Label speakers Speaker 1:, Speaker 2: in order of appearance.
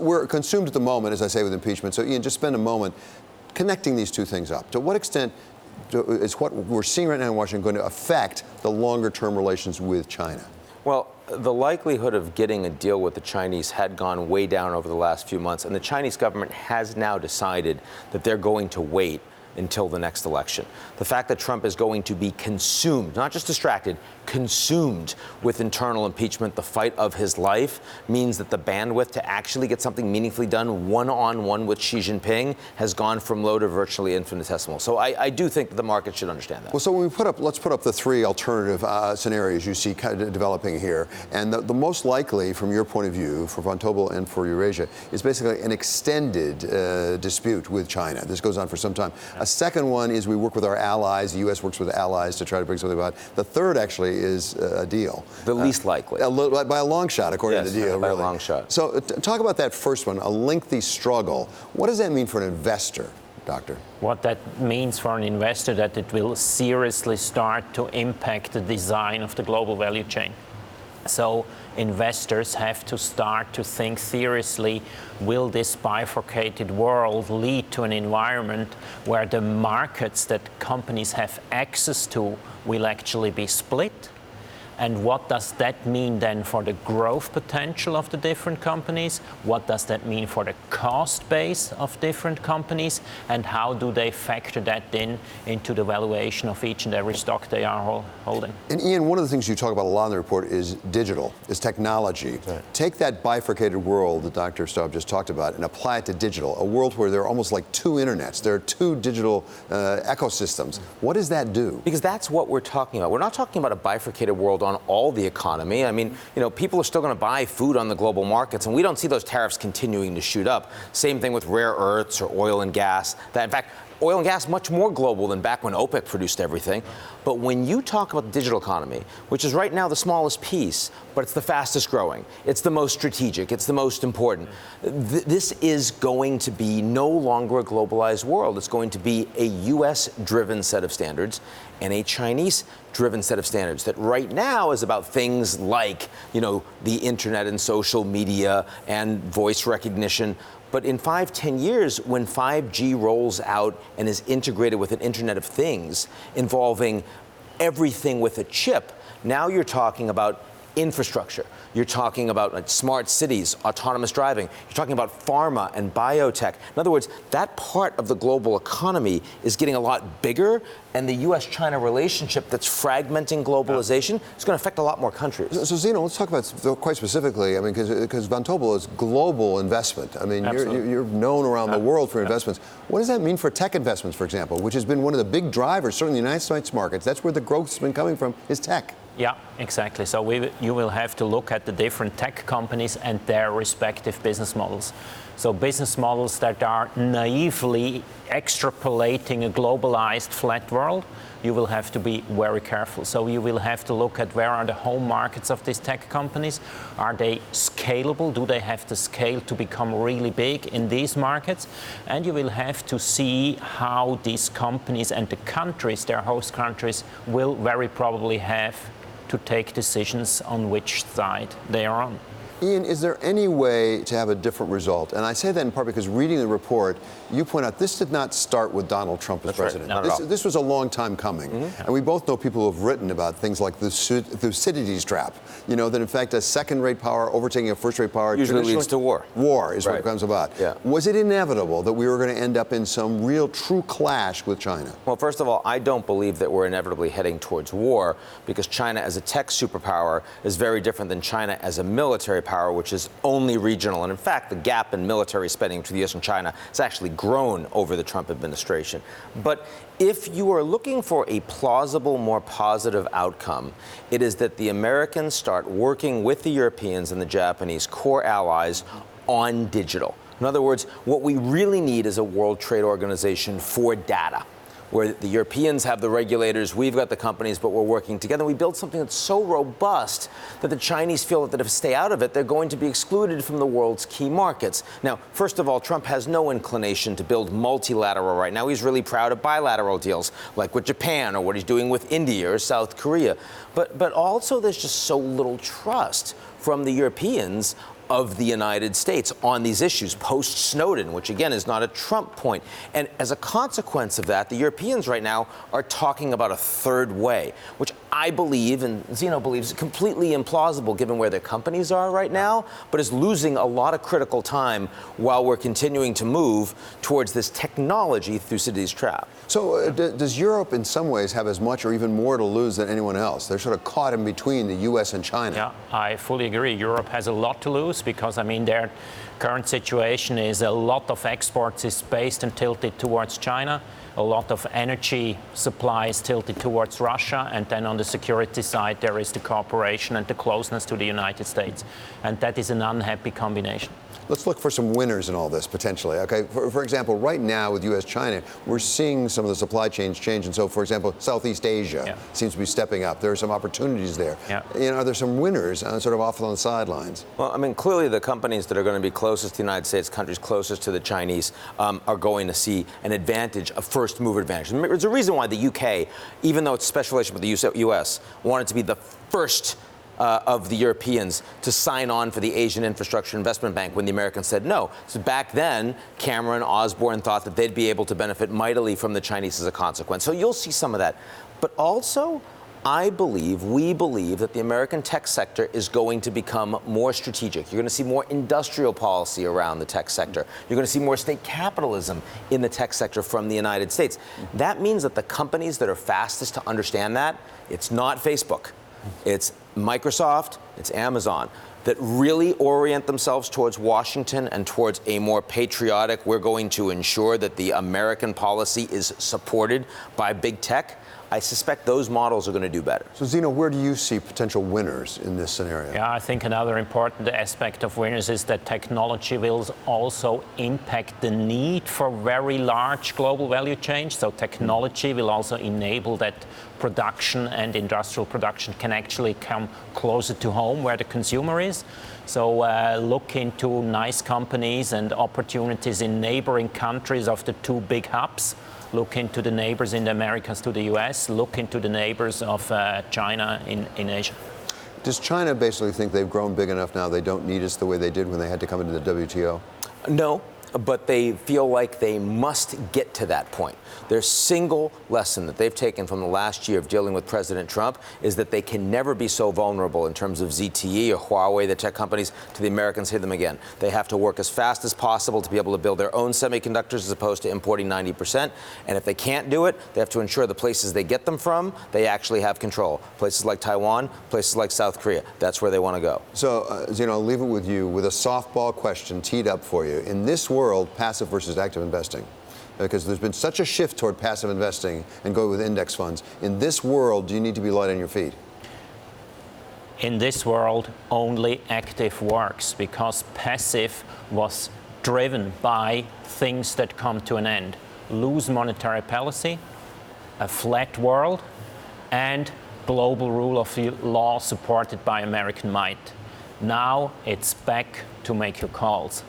Speaker 1: We're consumed at the moment, as I say, with impeachment. So, Ian, just spend a moment connecting these two things up. To what extent is what we're seeing right now in Washington going to affect the longer-term relations with China?
Speaker 2: Well, the likelihood of getting a deal with the Chinese had gone way down over the last few months, and the Chinese government has now decided that they're going to wait until the next election. The fact that Trump is going to be consumed, not just distracted, consumed with internal impeachment, the fight of his life, means that the bandwidth to actually get something meaningfully done one-on-one with Xi Jinping has gone from low to virtually infinitesimal. So I do think that the market should understand that.
Speaker 1: Well, so when let's put up the three alternative scenarios you see kind of developing here. And the most likely, from your point of view, for Vontobel and for Eurasia, is basically an extended dispute with China. This goes on for some time. A second one is we work with our allies. The U.S. works with allies to try to bring something about. The third, actually, is a deal.
Speaker 2: The least likely.
Speaker 1: By a long shot, according to the deal.
Speaker 2: By
Speaker 1: really.
Speaker 2: a long shot.
Speaker 1: So talk about that first one, a lengthy struggle. What does that mean for an investor, Doctor?
Speaker 3: What that means for an investor, that it will seriously start to impact the design of the global value chain. So investors have to start to think seriously, will this bifurcated world lead to an environment where the markets that companies have access to will actually be split? And what does that mean then for the growth potential of the different companies? What does that mean for the cost base of different companies? And how do they factor that into the valuation of each and every stock they are holding?
Speaker 1: And Ian, one of the things you talk about a lot in the report is digital, is technology. Right. Take that bifurcated world that Dr. Staub just talked about and apply it to digital, a world where there are almost like two internets. There are two digital ecosystems. What does that do?
Speaker 2: Because that's what we're talking about. We're not talking about a bifurcated world on all the economy. I mean, people are still going to buy food on the global markets, and we don't see those tariffs continuing to shoot up. Same thing with rare earths or oil and gas. That, in fact, oil and gas much more global than back when OPEC produced everything. But when you talk about the digital economy, which is right now the smallest piece, but it's the fastest growing, it's the most strategic, it's the most important, this is going to be no longer a globalized world. It's going to be a U.S.-driven set of standards and a Chinese-driven set of standards that right now is about things like, the internet and social media and voice recognition. But in 5-10 years, when 5G rolls out and is integrated with an Internet of Things involving everything with a chip, now you're talking about infrastructure. You're talking about smart cities, autonomous driving. You're talking about pharma and biotech. In other words, that part of the global economy is getting a lot bigger, and the U.S.-China relationship that's fragmenting globalization is going to affect a lot more countries.
Speaker 1: So Zeno, let's talk about quite specifically, because Vontobel is global investment. I mean, you're known around the world for investments. What does that mean for tech investments, for example, which has been one of the big drivers, certainly in the United States markets? That's where the growth's been coming from, is tech.
Speaker 3: Yeah, exactly. So you will have to look at the different tech companies and their respective business models. So business models that are naively extrapolating a globalized flat world, you will have to be very careful. So you will have to look at where are the home markets of these tech companies. Are they scalable? Do they have the scale to become really big in these markets? And you will have to see how these companies and the countries, their host countries, will very probably have to take decisions on which side they are on.
Speaker 1: Ian, is there any way to have a different result? And I say that in part because reading the report, you point out this did not start with Donald Trump as president.
Speaker 2: Right. Not at all.
Speaker 1: This was a long time coming. Mm-hmm. And we both know people who have written about things like the Thucydides trap, that in fact a second-rate power overtaking a first-rate power
Speaker 2: usually leads to war.
Speaker 1: War is what it comes about.
Speaker 2: Yeah.
Speaker 1: Was it inevitable that we were going to end up in some real true clash with China?
Speaker 2: Well, first of all, I don't believe that we're inevitably heading towards war, because China as a tech superpower is very different than China as a military power, which is only regional. And in fact, the gap in military spending between the U.S. and China has actually grown over the Trump administration. But if you are looking for a plausible, more positive outcome, it is that the Americans start working with the Europeans and the Japanese core allies on digital. In other words, what we really need is a World Trade Organization for data, where the Europeans have the regulators, we've got the companies, but we're working together. We build something that's so robust that the Chinese feel that if they stay out of it, they're going to be excluded from the world's key markets. Now, first of all, Trump has no inclination to build multilateral right now. He's really proud of bilateral deals, like with Japan or what he's doing with India or South Korea. But also there's just so little trust from the Europeans of the United States on these issues post-Snowden, which again is not a Trump point. And as a consequence of that, the Europeans right now are talking about a third way, which I believe, and Zeno believes, is completely implausible given where their companies are right now, but is losing a lot of critical time while we're continuing to move towards this technology Thucydides trap.
Speaker 1: So does Europe in some ways have as much or even more to lose than anyone else? They're sort of caught in between the U.S. and China.
Speaker 3: Yeah, I fully agree. Europe has a lot to lose because, I mean, their current situation is a lot of exports is based and tilted towards China. A lot of energy supply is tilted towards Russia. And then on the security side, there is the cooperation and the closeness to the United States. And that is an unhappy combination.
Speaker 1: Let's look for some winners in all this, potentially. Okay, for example, right now with U.S.-China, we're seeing some of the supply chains change. And so, for example, Southeast Asia seems to be stepping up. There are some opportunities there. You know, are there some winners sort of off on the sidelines?
Speaker 2: Well, I mean, clearly the companies that are going to be closest to the United States, countries closest to the Chinese, are going to see an advantage, a first mover advantage. And there's a reason why the UK, even though it's a special relationship with the U.S., wanted to be the first of the Europeans to sign on for the Asian Infrastructure Investment Bank when the Americans said no. So back then, Cameron, Osborne thought that they'd be able to benefit mightily from the Chinese as a consequence. So you'll see some of that. But also, we believe that the American tech sector is going to become more strategic. You're going to see more industrial policy around the tech sector. You're going to see more state capitalism in the tech sector from the United States. That means that the companies that are fastest to understand that, it's not Facebook. It's Microsoft, it's Amazon, that really orient themselves towards Washington and towards a more patriotic, we're going to ensure that the American policy is supported by big tech. I suspect those models are going to do better.
Speaker 1: So, Zeno, where do you see potential winners in this scenario?
Speaker 3: Yeah, I think another important aspect of winners is that technology will also impact the need for very large global value chains. So technology will also enable that production and industrial production can actually come closer to home where the consumer is. So look into nice companies and opportunities in neighboring countries of the two big hubs. Look into the neighbors in the Americas to the U.S. Look into the neighbors of China in Asia.
Speaker 1: Does China basically think they've grown big enough now they don't need us the way they did when they had to come into the WTO?
Speaker 2: No, but they feel like they must get to that point. Their single lesson that they've taken from the last year of dealing with President Trump is that they can never be so vulnerable in terms of ZTE or Huawei, the tech companies, to the Americans hit them again. They have to work as fast as possible to be able to build their own semiconductors as opposed to importing 90%. And if they can't do it, they have to ensure the places they get them from, they actually have control. Places like Taiwan, places like South Korea, that's where they want to go.
Speaker 1: So, Zeno, I'll leave it with you with a softball question teed up for you. In this world, passive versus active investing, because there's been such a shift toward passive investing and go with index funds. In this world, do you need to be light on your feet?
Speaker 3: In this world, only active works because passive was driven by things that come to an end. Loose monetary policy, a flat world, and global rule of law supported by American might. Now it's back to make your calls.